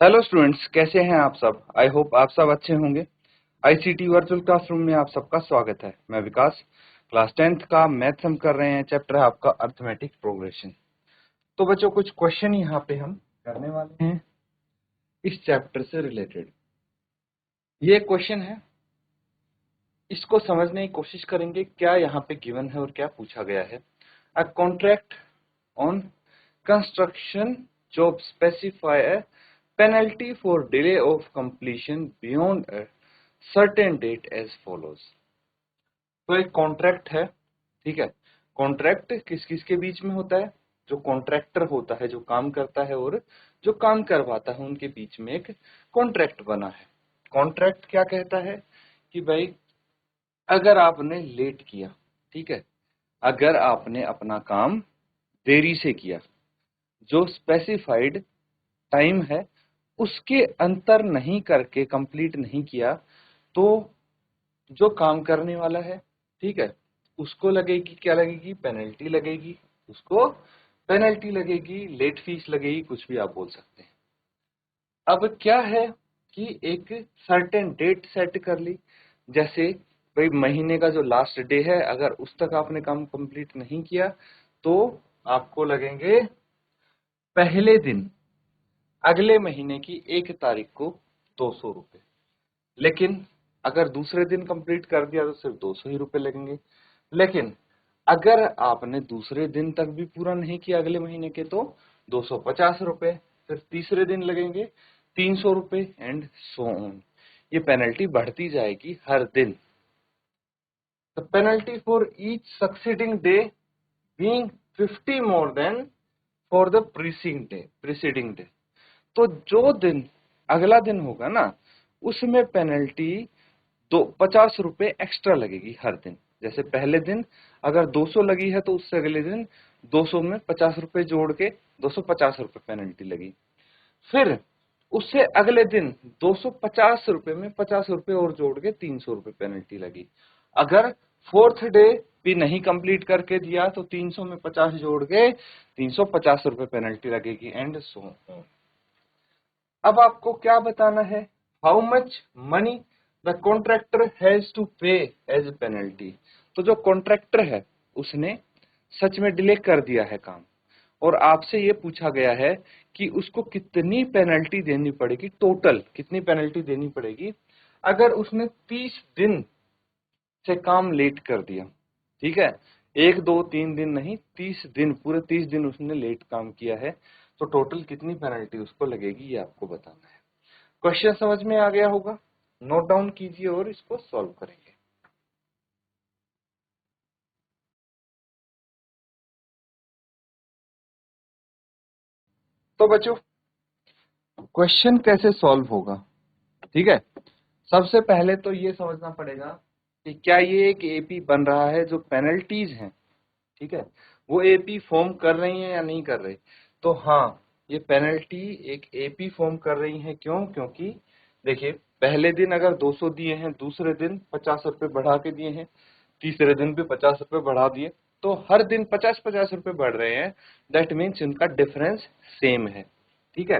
Hello students, कैसे हैं आप सब। आई होप आप सब अच्छे होंगे। आईसीटी वर्चुअल क्लासरूम में आप सबका स्वागत है। मैं विकास, क्लास 10th का मैथ्स हम कर रहे हैं। चैप्टर है आपका अर्थमेटिक प्रोग्रेशन। तो बच्चों, कुछ क्वेश्चन यहाँ पे हम करने वाले हैं इस चैप्टर से रिलेटेड। ये क्वेश्चन है, इसको समझने की कोशिश करेंगे क्या यहाँ पे गिवन है और क्या पूछा गया है। A contract on construction job specify a penalty for delay of completion beyond a certain date as follows। तो एक कॉन्ट्रैक्ट है, ठीक है। कॉन्ट्रैक्ट किस किस के बीच में होता है? जो कॉन्ट्रैक्टर होता है, जो काम करता है, और जो काम करवाता है, उनके बीच में एक कॉन्ट्रैक्ट बना है। कॉन्ट्रैक्ट क्या कहता है कि भाई अगर आपने लेट किया, ठीक है, अगर आपने अपना काम देरी से किया, जो स्पेसिफाइड टाइम है उसके अंतर नहीं करके कंप्लीट नहीं किया, तो जो काम करने वाला है, ठीक है, उसको लगेगी, क्या लगेगी? पेनल्टी लगेगी। उसको पेनल्टी लगेगी, लेट फीस लगेगी, कुछ भी आप बोल सकते हैं। अब क्या है कि एक सर्टेन डेट सेट कर ली, जैसे भाई महीने का जो लास्ट डे है, अगर उस तक आपने काम कंप्लीट नहीं किया तो आपको लगेंगे पहले दिन अगले महीने की 1 तारीख को 200 रुपए। लेकिन अगर दूसरे दिन कंप्लीट कर दिया तो सिर्फ 200 ही रुपए लगेंगे। लेकिन अगर आपने दूसरे दिन तक भी पूरा नहीं किया अगले महीने के, तो 250 रुपए। फिर तीसरे दिन लगेंगे 300 रुपए एंड सो ऑन। ये पेनल्टी बढ़ती जाएगी हर दिन। The penalty for each succeeding day being 50 more than for the preceding day. तो जो दिन अगला दिन होगा ना, उसमें पेनल्टी 50 रुपए एक्स्ट्रा लगेगी हर दिन। जैसे पहले दिन अगर 200 लगी है तो उससे अगले दिन 200 में 50 रुपए जोड़ के 250 रुपए पेनल्टी लगी। फिर उससे अगले दिन 250 रुपए में 50 रुपए और जोड़ के 300 रुपए पेनल्टी लगी। अगर फोर्थ डे भी नहीं कंप्लीट करके दिया तो 300 में 50 जोड़ के 350 रुपए पेनल्टी लगेगी एंड सो ऑन। अब आपको क्या बताना है? How much money the contractor has to pay as penalty. तो जो कॉन्ट्रैक्टर है उसने सच में डिले कर दिया है काम, और आपसे ये पूछा गया है कि उसको कितनी पेनल्टी देनी पड़ेगी, टोटल कितनी पेनल्टी देनी पड़ेगी अगर उसने 30 दिन से काम लेट कर दिया। ठीक है, 1 2 3 दिन नहीं, 30 दिन, पूरे 30 दिन उसने लेट काम किया है, तो टोटल कितनी पेनल्टी उसको लगेगी, ये आपको बताना है। क्वेश्चन समझ में आ गया होगा? नोट डाउन कीजिए और इसको सॉल्व करेंगे। तो बच्चों, क्वेश्चन कैसे सॉल्व होगा? ठीक है, सबसे पहले तो ये समझना पड़ेगा कि क्या ये एक एपी बन रहा है, जो पेनल्टीज हैं, ठीक है, वो एपी फॉर्म कर रही हैं या नहीं कर रही। तो हाँ, ये पेनल्टी एक एपी फॉर्म कर रही है। क्यों? क्योंकि देखिए, पहले दिन अगर 200 दिए हैं, दूसरे दिन 50 रुपए बढ़ा के दिए हैं, तीसरे दिन भी 50 रुपए बढ़ा दिए, तो हर दिन 50-50 रुपए बढ़ रहे हैं। दैट मीन्स इनका डिफरेंस सेम है। ठीक है,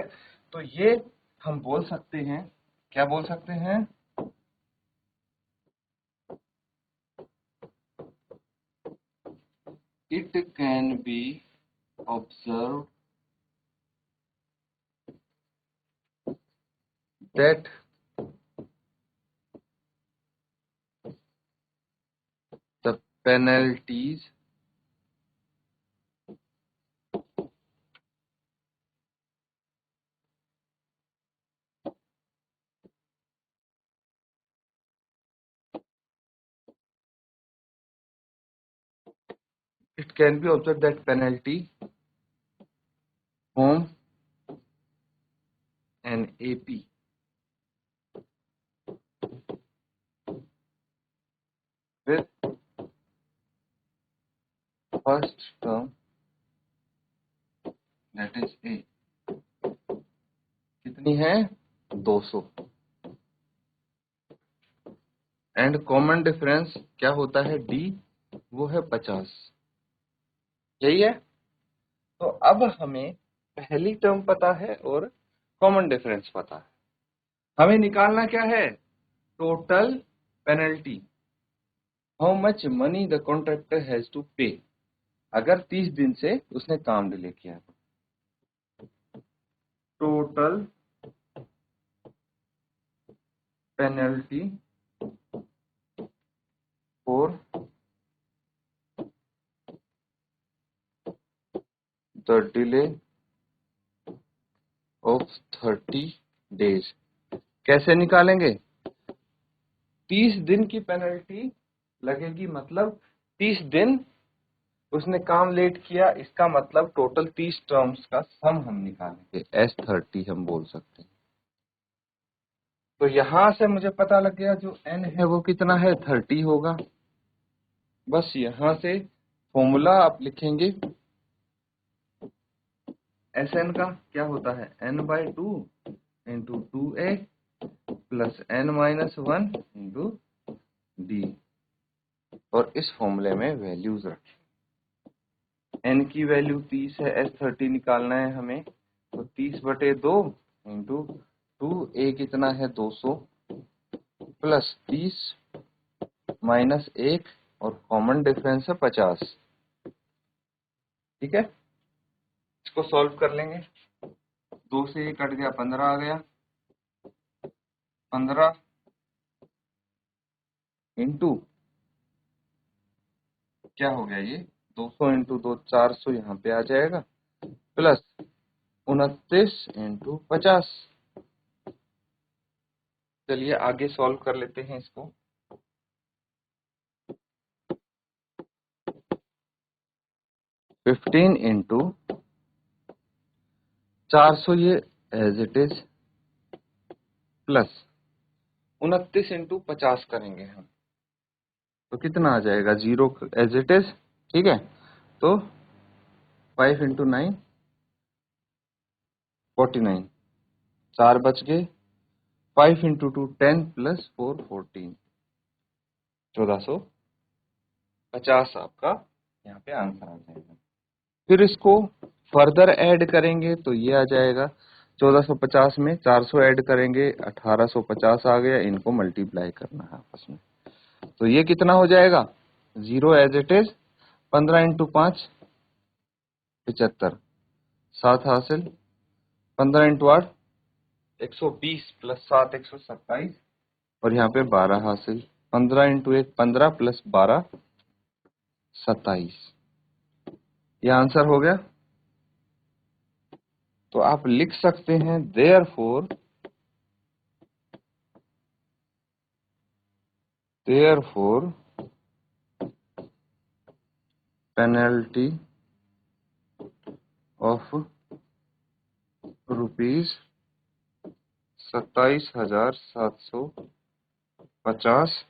तो ये हम बोल सकते हैं, क्या बोल सकते हैं? It can be observe that the penalties it can be observed that penalty form an AP with first term, that is A, कितनी है? 200, एंड कॉमन डिफरेंस क्या होता है? D, वो है 50। यही है। तो अब हमें पहली टर्म पता है और कॉमन डिफरेंस पता है, हमें निकालना क्या है, total penalty, how much money the contractor has to pay, अगर 30 दिन से उसने काम डिले किया तो total penalty for the delay of 30 days. कैसे निकालेंगे, 30 दिन की पेनल्टी लगेगी, मतलब 30 दिन उसने काम लेट किया, इसका मतलब टोटल 30 टर्म्स का सम हम निकालेंगे, S30 हम बोल सकते हैं। तो यहां से मुझे पता लग गया जो n है वो कितना है, 30 होगा। बस यहां से फॉर्मूला आप लिखेंगे, Sn का क्या होता है, n/2 into 2a plus n-1 into d, और इस फॉर्मूले में वैल्यूज रखें। n की वैल्यू 30 है, S30 निकालना है हमें, तो 30/2 इंटू 2a कितना है 200 प्लस 30 माइनस 1 और कॉमन डिफरेंस है 50। ठीक है, इसको सॉल्व कर लेंगे, 2 से ये कट गया, 15 आ गया, 15 इंटू क्या हो गया, ये 200 इंटू 2 400 यहाँ पे आ जाएगा, प्लस 29 इंटू 50। चलिए आगे सॉल्व कर लेते हैं इसको। 15 इंटू 400 ये as it is, plus 29 into 50 करेंगे हम, तो कितना आ जाएगा, 0 एज इट इज। ठीक है, तो 5 इंटू 9 49, 4 बच गए, 5 इंटू 2 10 प्लस 4 14, 1450 आपका यहाँ पे आंसर आ जाएगा। फिर इसको फर्दर ऐड करेंगे तो ये आ जाएगा, 1450 में 400 ऐड करेंगे 1850 आ गया, इनको मल्टीप्लाई करना है आपस में, तो ये कितना हो जाएगा, 0 एज इट इज, 15 इंटू 5 75, 7 हासिल, 15 इंटू 8 120 प्लस 7 127, और यहाँ पे 12 हासिल, 15 इंटू 1 15 प्लस 12 27, ये आंसर हो गया। तो आप लिख सकते हैं therefore penalty of rupees 27,750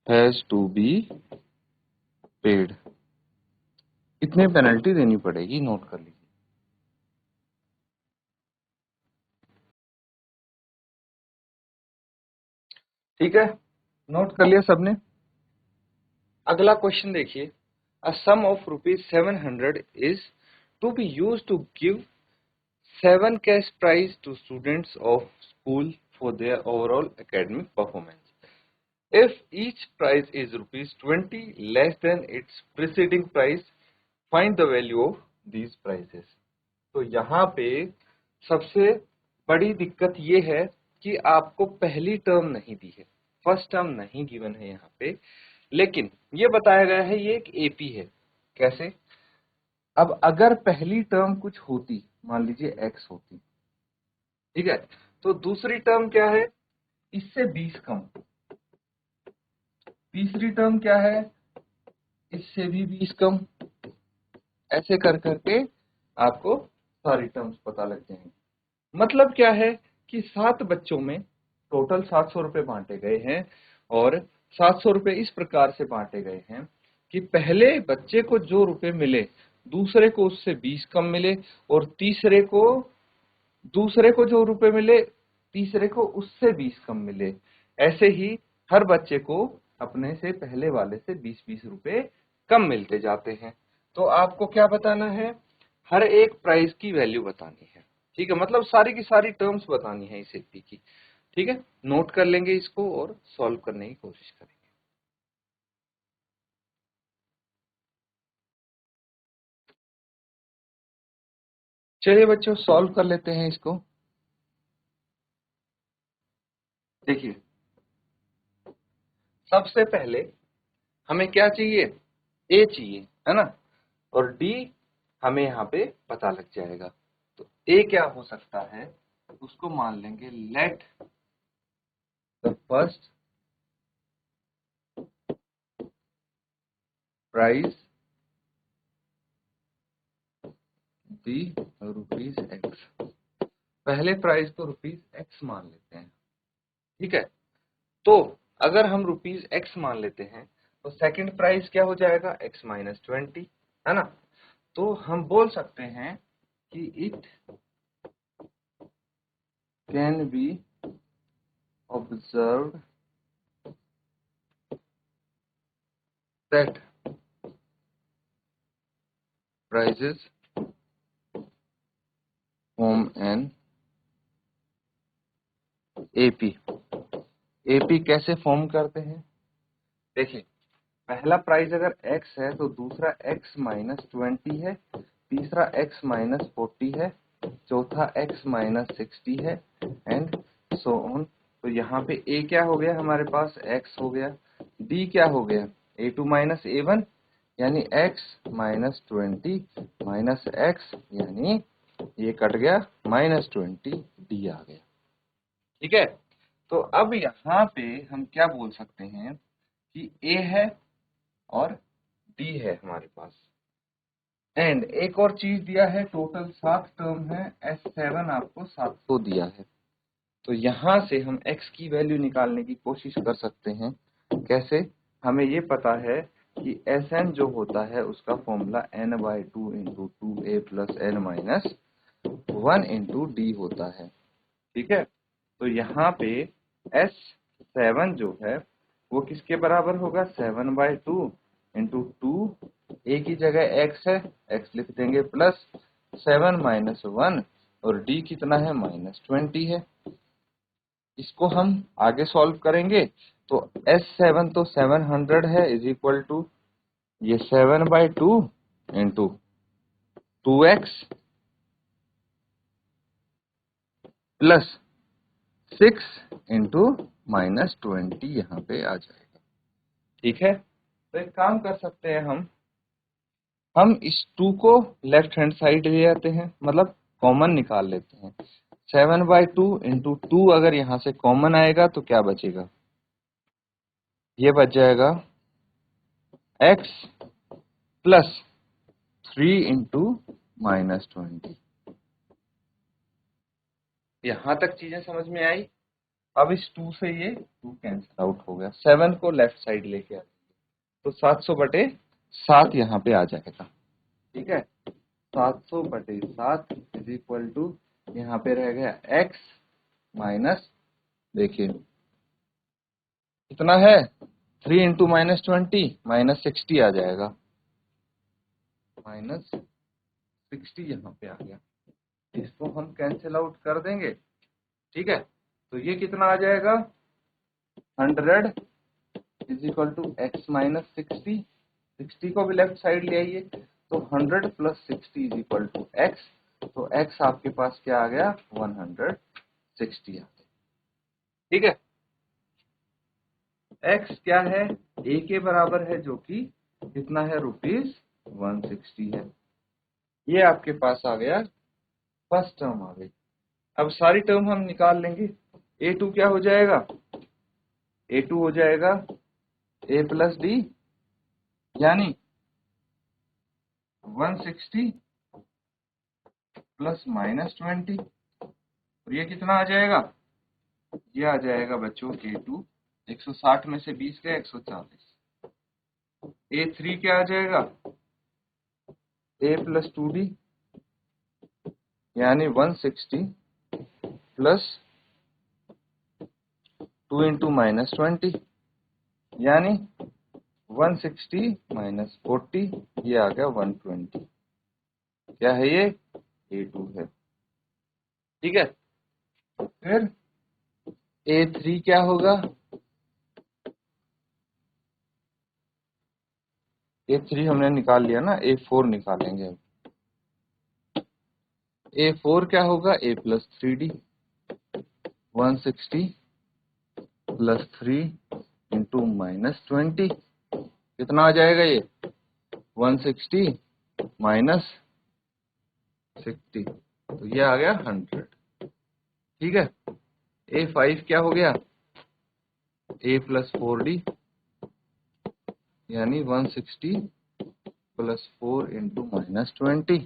has to be paid. कितनी पेनल्टी देनी पड़ेगी, नोट कर लीजिए। ठीक है, नोट कर लिया सबने। अगला क्वेश्चन देखिए, a sum of ₹700 is to be used to give 7 cash prize to students of school for their overall academic performance. If each prize is ₹20 less than its preceding price, find the value of these prizes. तो यहाँ पे सबसे बड़ी दिक्कत ये है कि आपको पहली टर्म नहीं दी है, फर्स्ट टर्म नहीं गिवन है यहाँ पे, लेकिन ये बताया गया है ये एक एपी है। कैसे, अब अगर पहली टर्म कुछ होती, मान लीजिए x होती, ठीक है, तो दूसरी टर्म क्या है, इससे 20 कम, तीसरी टर्म क्या है, इससे भी 20 कम, ऐसे कर करके आपको सारी टर्म्स पता लग जाएंगी। मतलब क्या है कि 7 बच्चों में टोटल 700 रुपए बांटे गए हैं, और 700 रुपए इस प्रकार से बांटे गए हैं कि पहले बच्चे को जो रुपए मिले, दूसरे को उससे 20 कम मिले, और दूसरे को जो रुपए मिले, तीसरे को उससे 20 कम मिले। ऐसे ही हर बच्चे को अपने से पहले वाले से 20-20 रुपए कम मिलते जाते हैं। तो आपको क्या बताना है, हर एक प्राइस की वैल्यू बतानी है। ठीक है, मतलब सारी की सारी टर्म्स बतानी है इस एपी की। ठीक है, नोट कर लेंगे इसको और सॉल्व करने की कोशिश करेंगे। चलिए बच्चों सॉल्व कर लेते हैं इसको। देखिए सबसे पहले हमें क्या चाहिए, ए चाहिए, है ना, और डी हमें यहाँ पे पता लग जाएगा। तो ए क्या हो सकता है, उसको मान लेंगे let the first price be rupees X. पहले प्राइस को रुपीज एक्स मान लेते हैं। ठीक है, तो अगर हम रुपीज एक्स मान लेते हैं तो सेकंड प्राइस क्या हो जाएगा, एक्स माइनस 20, है ना। तो हम बोल सकते हैं कि it can be observed that prices from an AP. AP कैसे फॉर्म करते हैं, देखिए पहला प्राइस अगर x है तो दूसरा x माइनस 20 है, तीसरा x माइनस 40 है, चौथा x माइनस 60 है, एंड सो ऑन। तो यहाँ पे a क्या हो गया हमारे पास, x हो गया, d क्या हो गया, a2 माइनस a1 यानी x माइनस 20 माइनस x यानी ये कट गया माइनस 20, d आ गया। ठीक है, तो अब यहाँ पे हम क्या बोल सकते हैं कि a है और डी है हमारे पास, एंड एक और चीज दिया है, टोटल 7 टर्म है, S7 आपको 700 दिया है। तो यहां से हम x की वैल्यू निकालने की कोशिश कर सकते हैं। कैसे, हमें ये पता है कि Sn जो होता है उसका formula n/2 into 2a plus n minus 1 into D होता है। ठीक है, तो यहाँ पे S7 जो है वो किसके बराबर होगा, 7/2 इंटू 2, ए की जगह x है, x लिख देंगे, प्लस 7 माइनस 1 और d कितना है, माइनस 20 है। इसको हम आगे सॉल्व करेंगे तो S7 तो 700 है, इज इक्वल टू ये 7/2 into 2x plus 6 into minus 20 यहाँ पे आ जाएगा। ठीक है, तो एक काम कर सकते हैं हम इस 2 को लेफ्ट हैंड साइड ले आते हैं, मतलब कॉमन निकाल लेते हैं। 7/2 इंटू 2 अगर यहाँ से कॉमन आएगा तो क्या बचेगा, ये बच जाएगा x प्लस 3 इंटू माइनस 20। यहाँ तक चीजें समझ में आई। अब इस 2 से ये 2 कैंसिल आउट हो गया, 7 को लेफ्ट साइड लेके आते तो 700/7 यहाँ पे आ जाएगा। ठीक है, 700/7 इज इक्वल टू यहाँ पे रह गया x माइनस, देखिए कितना है, 3 इंटू माइनस 20 माइनस 60 आ जाएगा, माइनस 60 यहाँ पे आ गया। इसको हम कैंसिल आउट कर देंगे। ठीक है, तो ये कितना आ जाएगा, 100 is equal to X minus 60, 60 को भी लेफ्ट साइड ले आइए तो 100 plus 60 is equal to X. तो x आपके पास क्या आ गया, 160 आ गया। ठीक है, x क्या है, a के बराबर है जो कि कितना है, रुपीज 160 है। ये आपके पास आ गया, फर्स्ट टर्म आ गई। अब सारी टर्म हम निकाल लेंगे। a2 क्या हो जाएगा, a2 हो जाएगा a प्लस डी यानी 160 प्लस माइनस 20, और ये कितना आ जाएगा, ये आ जाएगा बच्चों a2, 160 में से 20 गए 140। a3 क्या आ जाएगा, a प्लस 2d यानी 160 प्लस 2 इंटू माइनस 20 यानी 160 माइनस 40, ये आ गया 120। क्या है ये, a2 है। ठीक है। फिर A3 क्या होगा, A3 हमने निकाल लिया ना, A4 निकालेंगे। A4 क्या होगा, A plus 3D, 160 plus 3 into -20, कितना आ जाएगा ये, 160 माइनस 60, तो ये आ गया 100। ठीक है। A5 क्या हो गया, A प्लस 4D, यानी 160 प्लस 4 इंटू -20,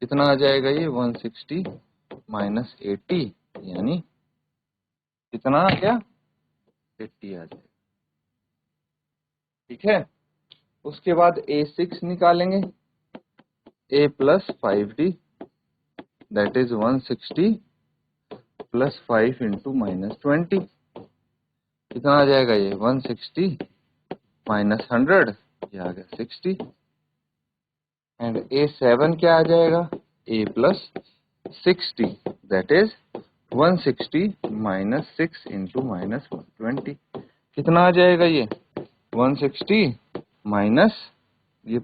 कितना आ जाएगा ये, 160 माइनस 80, यानी कितना आ गया, 80 आ जाएगा। ठीक है। उसके बाद A6 निकालेंगे, A plus 5D, that is 160 plus 5 into -20, कितना आ जाएगा ये, 160 माइनस 100, ये आ गया 60। एंड A7 क्या आ जाएगा, A plus 60, that is 160 minus 6 into -120, कितना आ जाएगा ये, 160 माइनस ये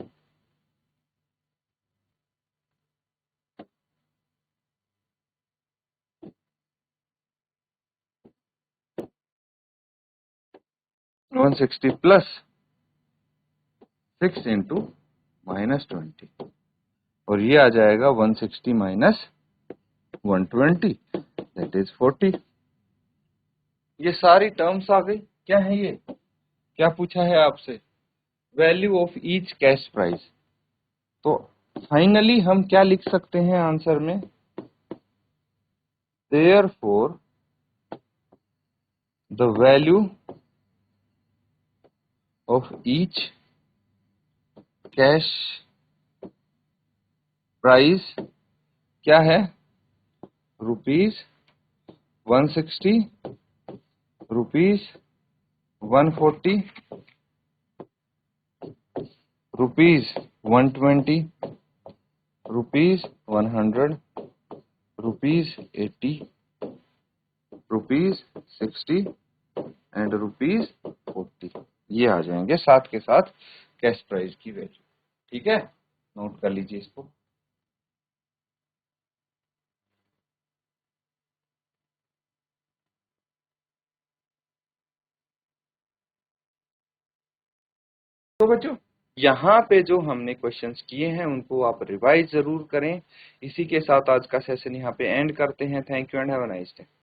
160 प्लस 6 इंटू -20, और ये आ जाएगा 160 माइनस 120, दैट इज 40। ये सारी टर्म्स आ गई। क्या है ये, क्या पूछा है आपसे, value of each cash price. तो फाइनली हम क्या लिख सकते हैं आंसर में, therefore the value of each cash price क्या है, ₹160, ₹140, ₹120, ₹100, ₹80, ₹60 एंड ₹40, ये आ जाएंगे साथ के साथ कैश प्राइस की वैल्यू। ठीक है, नोट कर लीजिए इसको। तो बच्चों, यहाँ पे जो हमने क्वेश्चंस किए हैं उनको आप रिवाइज जरूर करें। इसी के साथ आज का सेशन यहाँ पे एंड करते हैं। Thank you and have a nice day.